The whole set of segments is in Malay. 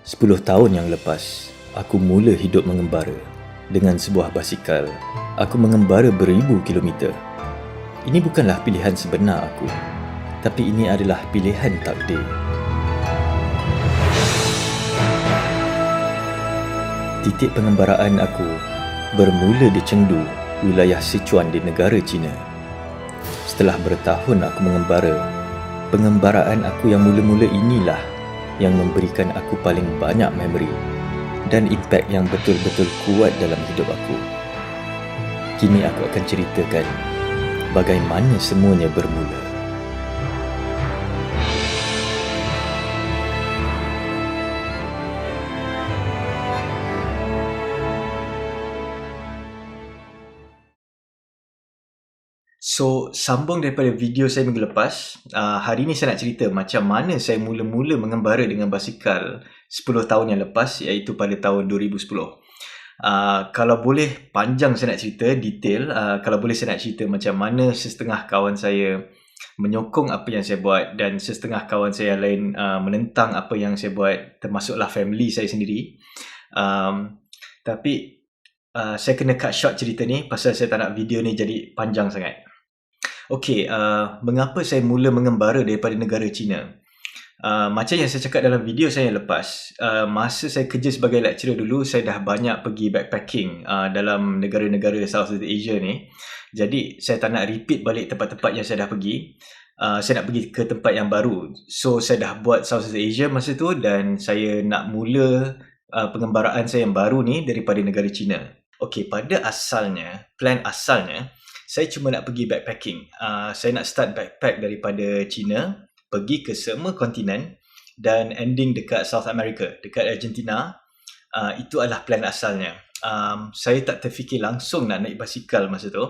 10 tahun yang lepas, aku mula hidup mengembara. Dengan sebuah basikal, aku mengembara beribu kilometer. Ini bukanlah pilihan sebenar aku, tapi ini adalah pilihan takdir. Titik pengembaraan aku bermula di Chengdu, wilayah Sichuan di negara China. Setelah bertahun aku mengembara, pengembaraan aku yang mula-mula inilah yang memberikan aku paling banyak memori dan impak yang betul-betul kuat dalam hidup aku. Kini aku akan ceritakan bagaimana semuanya bermula. So, sambung daripada video saya minggu lepas, hari ini saya nak cerita macam mana saya mula-mula mengembara dengan basikal 10 tahun yang lepas, iaitu pada tahun 2010. Kalau boleh panjang saya nak cerita, detail. Kalau boleh saya nak cerita macam mana setengah kawan saya menyokong apa yang saya buat dan setengah kawan saya lain menentang apa yang saya buat, termasuklah family saya sendiri. Tapi saya kena cut short cerita ni pasal saya tak nak video ni jadi panjang sangat. Okey, mengapa saya mula mengembara daripada negara China? Macam yang saya cakap dalam video saya yang lepas, masa saya kerja sebagai lecturer dulu, saya dah banyak pergi backpacking dalam negara-negara Southeast Asia ni. Jadi, saya tak nak repeat balik tempat-tempat yang saya dah pergi. Saya nak pergi ke tempat yang baru. So, saya dah buat Southeast Asia masa tu dan saya nak mula pengembaraan saya yang baru ni daripada negara China. Okey, pada asalnya, plan asalnya, saya cuma nak pergi backpacking. Saya nak start backpack daripada China, pergi ke semua kontinen dan ending dekat South America, dekat Argentina. Itu adalah plan asalnya. Saya tak terfikir langsung nak naik basikal masa tu.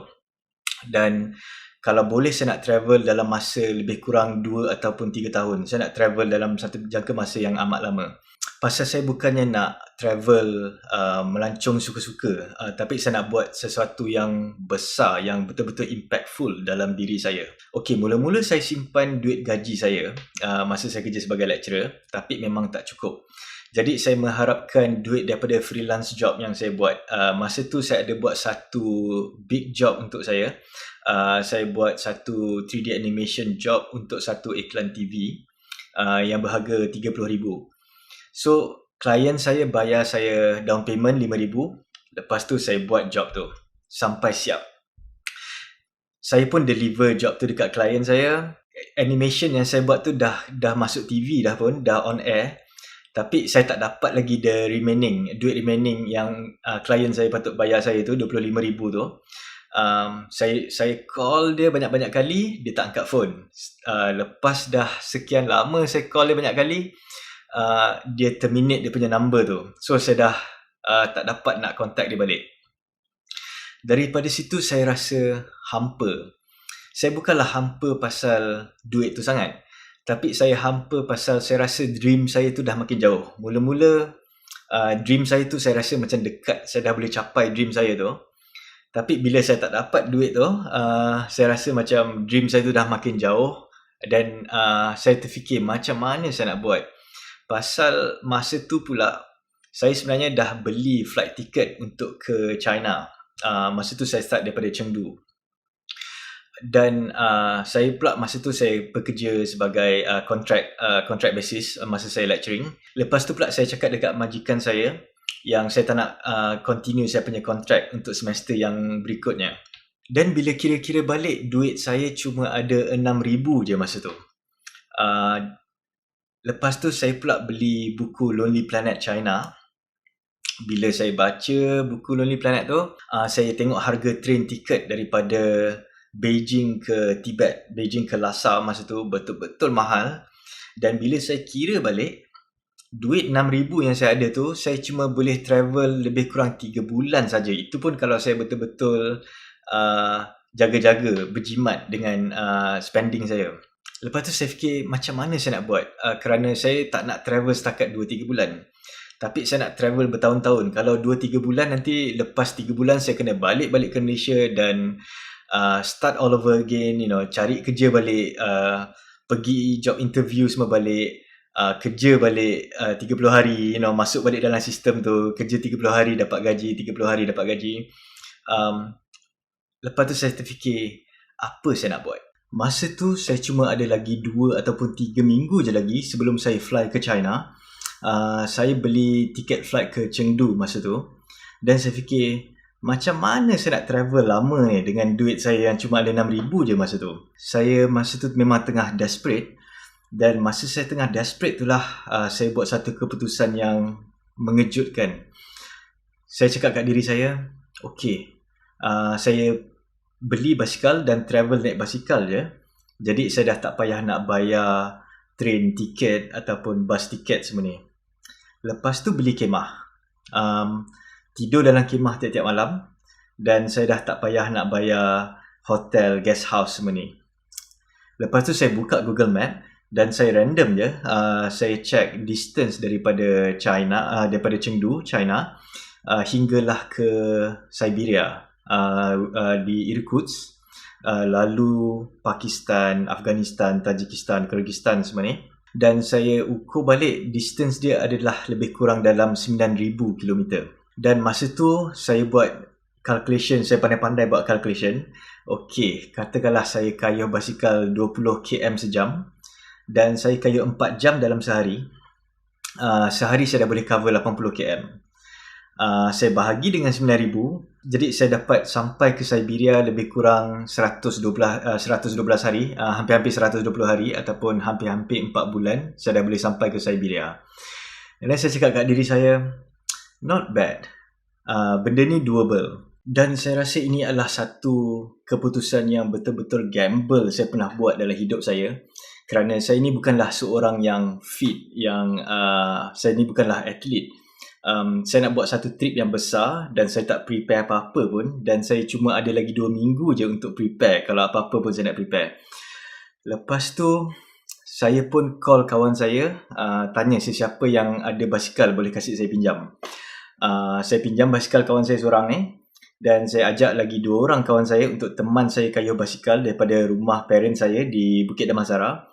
Dan kalau boleh saya nak travel dalam masa lebih kurang 2 ataupun 3 tahun. Saya nak travel dalam satu jangka masa yang amat lama. Pasal saya bukannya nak travel melancong suka-suka, tapi saya nak buat sesuatu yang besar, yang betul-betul impactful dalam diri saya. Okey, mula-mula saya simpan duit gaji saya masa saya kerja sebagai lecturer, tapi memang tak cukup. Jadi saya mengharapkan duit daripada freelance job yang saya buat. Masa tu saya ada buat satu big job untuk saya. Saya buat satu 3D animation job untuk satu iklan TV yang berharga RM30,000. So, klien saya bayar saya down payment RM5,000. Lepas tu saya buat job tu sampai siap. Saya pun deliver job tu dekat klien saya. Animation yang saya buat tu dah masuk TV dah pun, dah on air. Tapi saya tak dapat lagi duit remaining yang klien saya patut bayar saya tu, RM25,000 tu. Saya call dia banyak-banyak kali, dia tak angkat phone. Lepas dah sekian lama saya call dia banyak kali, dia terminate dia punya number tu. So saya dah tak dapat nak contact dia balik. Daripada situ saya rasa hampa. Saya bukanlah hampa pasal duit tu sangat, tapi saya hampa pasal saya rasa dream saya tu dah makin jauh. Mula-mula dream saya tu saya rasa macam dekat, saya dah boleh capai dream saya tu. Tapi bila saya tak dapat duit tu, saya rasa macam dream saya tu dah makin jauh. Dan saya terfikir macam mana saya nak buat. Pasal masa tu pula, saya sebenarnya dah beli flight ticket untuk ke China. Masa tu saya start daripada Chengdu. Dan saya pula masa tu saya bekerja sebagai contract basis masa saya lecturing. Lepas tu pula saya cakap dekat majikan saya yang saya tak nak continue saya punya contract untuk semester yang berikutnya. Dan bila kira-kira balik, duit saya cuma ada RM6,000 je masa tu. Lepas tu saya pula beli buku Lonely Planet China. Bila saya baca buku Lonely Planet tu, saya tengok harga train tiket daripada Beijing ke Tibet, Beijing ke Lhasa masa tu betul-betul mahal. Dan bila saya kira balik, duit RM6,000 yang saya ada tu, saya cuma boleh travel lebih kurang 3 bulan saja. Itu pun kalau saya betul-betul jaga-jaga, berjimat dengan spending saya. Lepas tu saya fikir macam mana saya nak buat, kerana saya tak nak travel setakat 2-3 bulan. Tapi saya nak travel bertahun-tahun. Kalau 2-3 bulan, nanti lepas 3 bulan saya kena balik ke Malaysia dan start all over again, cari kerja balik, pergi job interview semua balik. kerja balik 30 hari, masuk balik dalam sistem tu, kerja 30 hari dapat gaji, 30 hari dapat gaji. Lepas tu saya terfikir, apa saya nak buat? Masa tu saya cuma ada lagi 2 ataupun 3 minggu je lagi sebelum saya fly ke China. Saya beli tiket flight ke Chengdu masa tu. Dan saya fikir, macam mana saya nak travel lama ni dengan duit saya yang cuma ada 6,000 je masa tu. Saya masa tu memang tengah desperate. Dan masa saya tengah desperate itulah saya buat satu keputusan yang mengejutkan. Saya cakap kat diri saya, okey, saya beli basikal dan travel naik basikal je. Jadi saya dah tak payah nak bayar train tiket ataupun bus tiket semua ni. Lepas tu beli kemah. Tidur dalam kemah tiap-tiap malam. Dan saya dah tak payah nak bayar hotel, guest house semua ni. Lepas tu saya buka Google Map. Dan saya random je, saya check distance daripada China, daripada Chengdu, China, hinggalah ke Siberia, di Irkutsk, lalu Pakistan, Afghanistan, Tajikistan, Kyrgyzstan semua ni. Dan saya ukur balik distance dia adalah lebih kurang dalam 9,000 km. Dan masa tu saya buat calculation, saya pandai-pandai buat calculation. Okey, katakanlah saya kayuh basikal 20 km sejam. Dan saya kayuh 4 jam dalam sehari. Sehari saya dah boleh cover 80 km. Saya bahagi dengan 9,000. Jadi saya dapat sampai ke Siberia lebih kurang 112 hari. Hampir-hampir 120 hari ataupun hampir-hampir 4 bulan. Saya dah boleh sampai ke Siberia. Dan saya cakap kat diri saya, not bad. Benda ni doable. Dan saya rasa ini adalah satu keputusan yang betul-betul gamble saya pernah buat dalam hidup saya. Kerana saya ni bukanlah seorang yang fit, saya ni bukanlah atlet. Saya nak buat satu trip yang besar dan saya tak prepare apa-apa pun. Dan saya cuma ada lagi 2 minggu je untuk prepare. Kalau apa-apa pun saya nak prepare. Lepas tu, saya pun call kawan saya, tanya sesiapa yang ada basikal boleh kasih saya pinjam. Saya pinjam basikal kawan saya seorang ni. Dan saya ajak lagi 2 orang kawan saya untuk teman saya kayuh basikal daripada rumah parent saya di Bukit Damansara.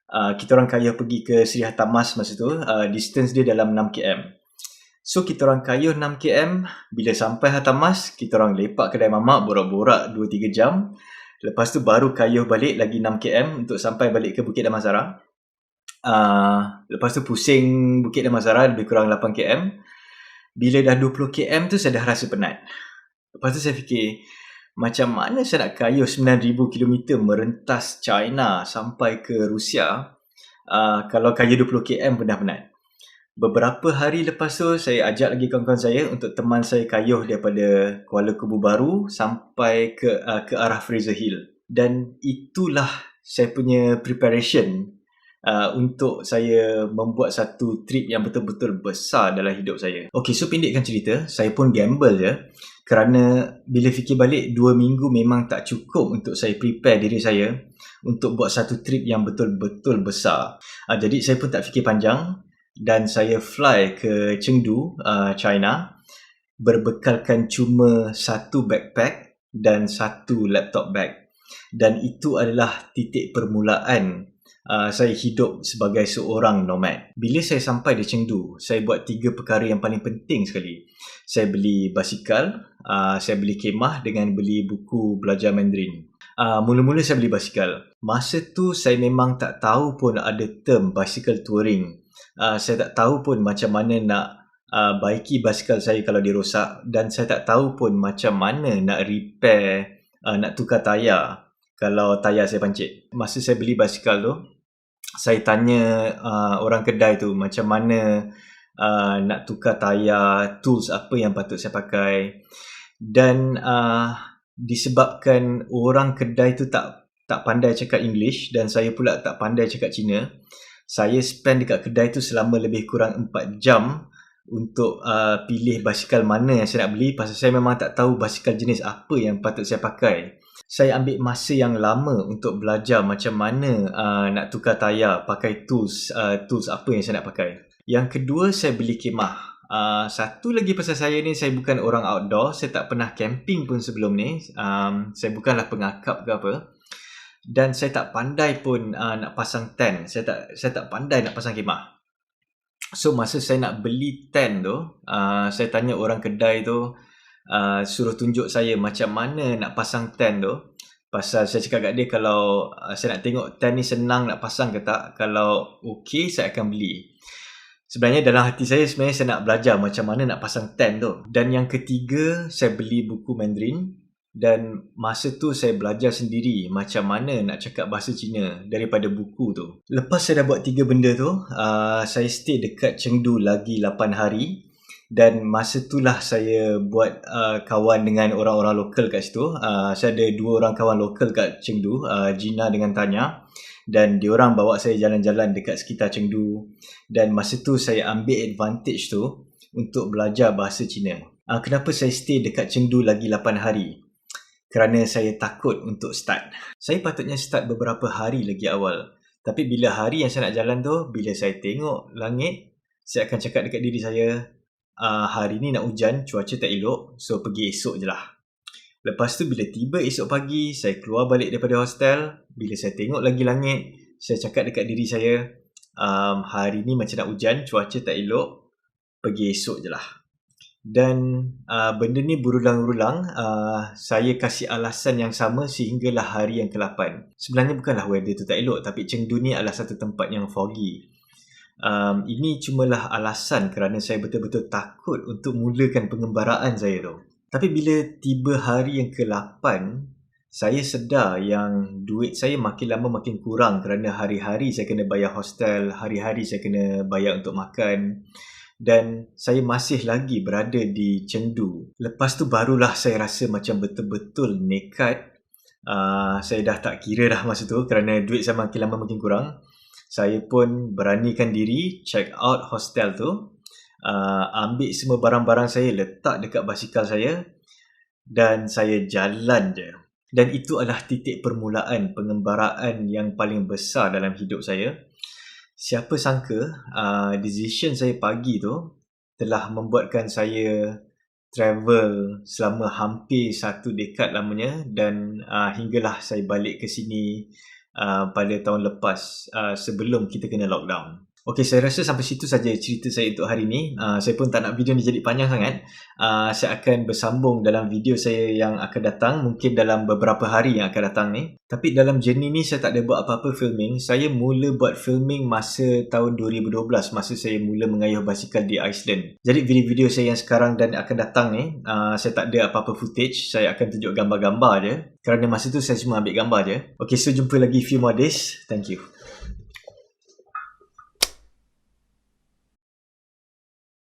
Kita orang kayuh pergi ke Sri Hatamas masa tu. Distance dia dalam 6 km. So kita orang kayuh 6 km. Bila sampai Hatamas, kita orang lepak kedai mamak, borak-borak 2-3 jam. Lepas tu baru kayuh balik lagi 6 km untuk sampai balik ke Bukit Damansara. Lepas tu pusing Bukit Damansara lebih kurang 8 km. Bila dah 20 km tu saya dah rasa penat. Lepas tu saya fikir, macam mana saya nak kayuh 9,000 km merentas China sampai ke Rusia, kalau kayuh 20 km pun dah penat. Beberapa hari lepas tu, saya ajak lagi kawan-kawan saya untuk teman saya kayuh daripada Kuala Kubu Baru sampai ke arah Fraser Hill. Dan itulah saya punya preparation untuk saya membuat satu trip yang betul-betul besar dalam hidup saya. Okey, so pendekkan cerita, saya pun gamble je. Kerana bila fikir balik, 2 minggu memang tak cukup untuk saya prepare diri saya untuk buat satu trip yang betul-betul besar. Jadi saya pun tak fikir panjang dan saya fly ke Chengdu, China, berbekalkan cuma 1 backpack dan 1 laptop bag. Dan itu adalah titik permulaan saya hidup sebagai seorang nomad. Bila saya sampai di Chengdu, saya buat 3 perkara yang paling penting sekali. Saya beli basikal, saya beli kemah dengan beli buku belajar Mandarin. Mula-mula saya beli basikal. Masa tu saya memang tak tahu pun ada term bicycle touring. Saya tak tahu pun macam mana nak baiki basikal saya kalau dia rosak. Dan saya tak tahu pun macam mana nak repair, nak tukar tayar kalau tayar saya pancit. Masa saya beli basikal tu, saya tanya orang kedai tu macam mana nak tukar tayar, tools apa yang patut saya pakai. Dan disebabkan orang kedai tu tak pandai cakap English dan saya pula tak pandai cakap Cina, saya spend dekat kedai tu selama lebih kurang 4 jam untuk pilih basikal mana yang saya nak beli, pasal saya memang tak tahu basikal jenis apa yang patut saya pakai. Saya ambil masa yang lama untuk belajar macam mana nak tukar tayar, pakai tools apa yang saya nak pakai. Yang kedua, saya beli kemah. Satu lagi pasal saya ni, saya bukan orang outdoor, saya tak pernah camping pun sebelum ni. Saya bukanlah pengakap ke apa. Dan saya tak pandai pun nak pasang tent. Saya tak pandai nak pasang khemah. So masa saya nak beli tent tu, saya tanya orang kedai tu, suruh tunjuk saya macam mana nak pasang tent tu. Pasal saya cakap kat dia kalau saya nak tengok tent ni senang nak pasang ke tak. Kalau okey, saya akan beli. Sebenarnya dalam hati saya sebenarnya saya nak belajar macam mana nak pasang tent tu. Dan yang ketiga, saya beli buku Mandarin. Dan masa tu saya belajar sendiri macam mana nak cakap bahasa Cina daripada buku tu. Lepas saya dah buat 3 benda tu, saya stay dekat Chengdu lagi 8 hari. Dan masa itulah saya buat kawan dengan orang-orang lokal kat situ. Saya ada 2 orang kawan lokal kat Chengdu, Gina dengan Tanya. Dan diorang bawa saya jalan-jalan dekat sekitar Chengdu. Dan masa tu saya ambil advantage tu untuk belajar bahasa Cina. Kenapa saya stay dekat Chengdu lagi 8 hari? Kerana saya takut untuk start. Saya patutnya start beberapa hari lagi awal. Tapi bila hari yang saya nak jalan tu, bila saya tengok langit, saya akan cakap dekat diri saya, hari ni nak hujan, cuaca tak elok, so pergi esok je lah. Lepas tu bila tiba esok pagi, saya keluar balik daripada hostel. Bila saya tengok lagi langit, saya cakap dekat diri saya, hari ni macam nak hujan, cuaca tak elok, pergi esok je lah. Dan benda ni berulang-ulang, saya kasih alasan yang sama sehinggalah hari yang ke-8. Sebenarnya bukanlah weather tu tak elok, tapi Chengdu ni adalah satu tempat yang foggy. Ini cumalah alasan kerana saya betul-betul takut untuk mulakan pengembaraan saya tu. Tapi bila tiba hari yang ke-8, saya sedar yang duit saya makin lama makin kurang kerana hari-hari saya kena bayar hostel, hari-hari saya kena bayar untuk makan. Dan saya masih lagi berada di Chengdu. Lepas tu barulah saya rasa macam betul-betul nekat. Saya dah tak kira dah masa tu kerana duit saya makin lama makin kurang. Saya pun beranikan diri check out hostel tu. Ambil semua barang-barang saya, letak dekat basikal saya dan saya jalan je. Dan itu adalah titik permulaan pengembaraan yang paling besar dalam hidup saya. Siapa sangka decision saya pagi tu telah membuatkan saya travel selama hampir 1 dekad lamanya. Dan hinggalah saya balik ke sini pada tahun lepas, sebelum kita kena lockdown. Okey, saya rasa sampai situ saja cerita saya untuk hari ni. Saya pun tak nak video ni jadi panjang sangat. Saya akan bersambung dalam video saya yang akan datang, mungkin dalam beberapa hari yang akan datang ni. Tapi dalam journey ni saya tak ada buat apa-apa filming. Saya mula buat filming masa tahun 2012, masa saya mula mengayuh basikal di Iceland. Jadi video-video saya yang sekarang dan akan datang ni, saya tak ada apa-apa footage. Saya akan tunjuk gambar-gambar je. Kerana masa tu saya cuma ambil gambar je. Okey, so jumpa lagi few more days. Thank you.